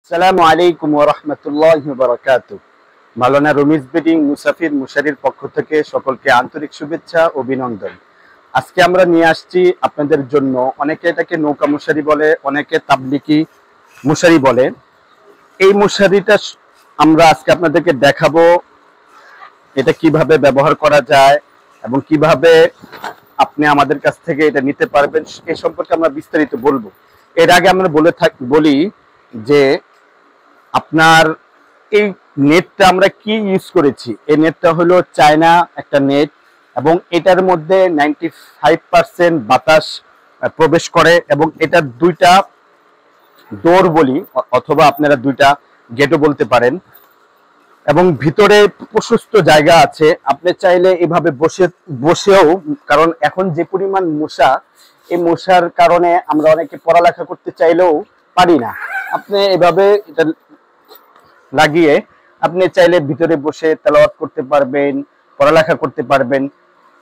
আসসালামু আলাইকুম ওয়া রাহমাতুল্লাহি ওয়া বারাকাতুহু। মাওলানা রমিজ বেডিং মুসাফির মুশারির পক্ষ থেকে সকলকে আন্তরিক শুভেচ্ছা ও অভিনন্দন। আজকে আমরা নিয়ে আসছি আপনাদের জন্য, অনেকে এটাকে নৌকা মশারি বলে, অনেকে তাবলিকি মশারি বলে। এই মশারিটা আমরা আজকে আপনাদেরকে দেখাবো এটা কিভাবে ব্যবহার করা যায় এবং কিভাবে আপনি আমাদের কাছ থেকে এটা নিতে পারবেন এই সম্পর্কে আমরা বিস্তারিত বলবো। এর আগে আমরা বলি যে আপনার এই নেটটা আমরা কি ইউজ করেছি। এই নেটটা হলো চায়না একটা নেট এবং এটার মধ্যে 95% বাতাস প্রবেশ করে এবং এটার দুইটা ডোর বলি অথবা আপনারা দুইটা গেটও বলতে পারেন এবং ভিতরে প্রশস্ত জায়গা আছে। আপনি চাইলে এভাবে বসেও, কারণ এখন যে পরিমাণ মশা, এই মশার কারণে আমরা অনেকে পড়ালেখা করতে চাইলেও পারি না। আপনি এভাবে এটা লাগিয়ে আপনি চাইলে ভিতরে বসে তেলাওয়াত করতে পারবেন, পড়ালেখা করতে পারবেন।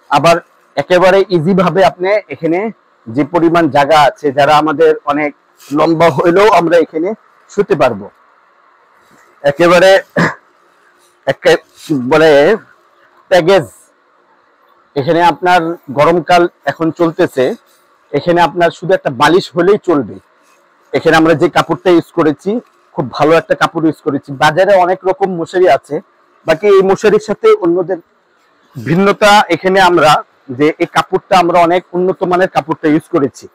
আবার একেবারে ইজি ভাবে আপনি এখানে যে পরিমাণ জায়গা আছে, যারা আমাদের অনেক লম্বা হইলেও আমরা এখানে শুতে পারবো। একেবারে বলে প্যাকেজ। এখানে আপনার গরমকাল এখন চলতেছে, এখানে আপনার শুধু একটা বালিশ হলেই চলবে। এখানে আমরা যে কাপড়টা ইউজ করেছি খুব ভালো একটা কাপড় ইউজ করেছি। বাজারে অনেক রকম মশারি আছে, বাকি এই মশারির সাথে অন্যদের ভিন্নতা এখানে আমরা যে এই কাপড়টা আমরা অনেক উন্নত মানের কাপড়টা ইউজ করেছি।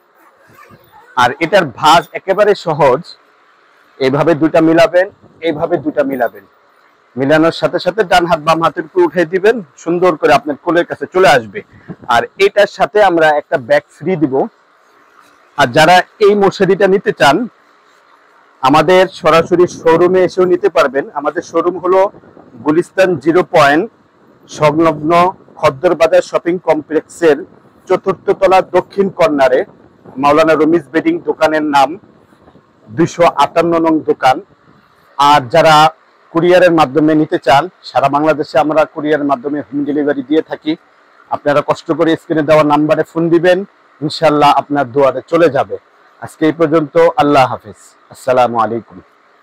আর এটার ভাঁজ একেবারে সহজ। এইভাবে দুইটা মিলাবেন, এইভাবে দুইটা মিলাবেন, মিলানোর সাথে সাথে ডান হাত বাম হাতের উপর উঠে দিবেন, সুন্দর করে আপনার কোলের কাছে চলে আসবে। আর এটার সাথে আমরা একটা ব্যাগ ফ্রি দিব। আর যারা এই মশারিটা নিতে চান আমাদের সরাসরি শোরুমে এসেও নিতে পারবেন। আমাদের শোরুম হলো গুলিস্তান 0 পয়েন্ট সংলগ্ন খদ্দর বাজার শপিং কমপ্লেক্সের 4th তলা দক্ষিণ কর্নারে মাওলানা রমিজ বেডিং দোকানের নাম, 258 নং দোকান। আর যারা কুরিয়ারের মাধ্যমে নিতে চান, সারা বাংলাদেশে আমরা কুরিয়ারের মাধ্যমে হোম ডেলিভারি দিয়ে থাকি। আপনারা কষ্ট করে স্ক্রিনে দেওয়া নাম্বারে ফোন দিবেন, ইনশাল্লাহ আপনার দুয়ারে চলে যাবে। আজকে এই পর্যন্ত। আল্লাহ হাফেজ। আসসালামু আলাইকুম।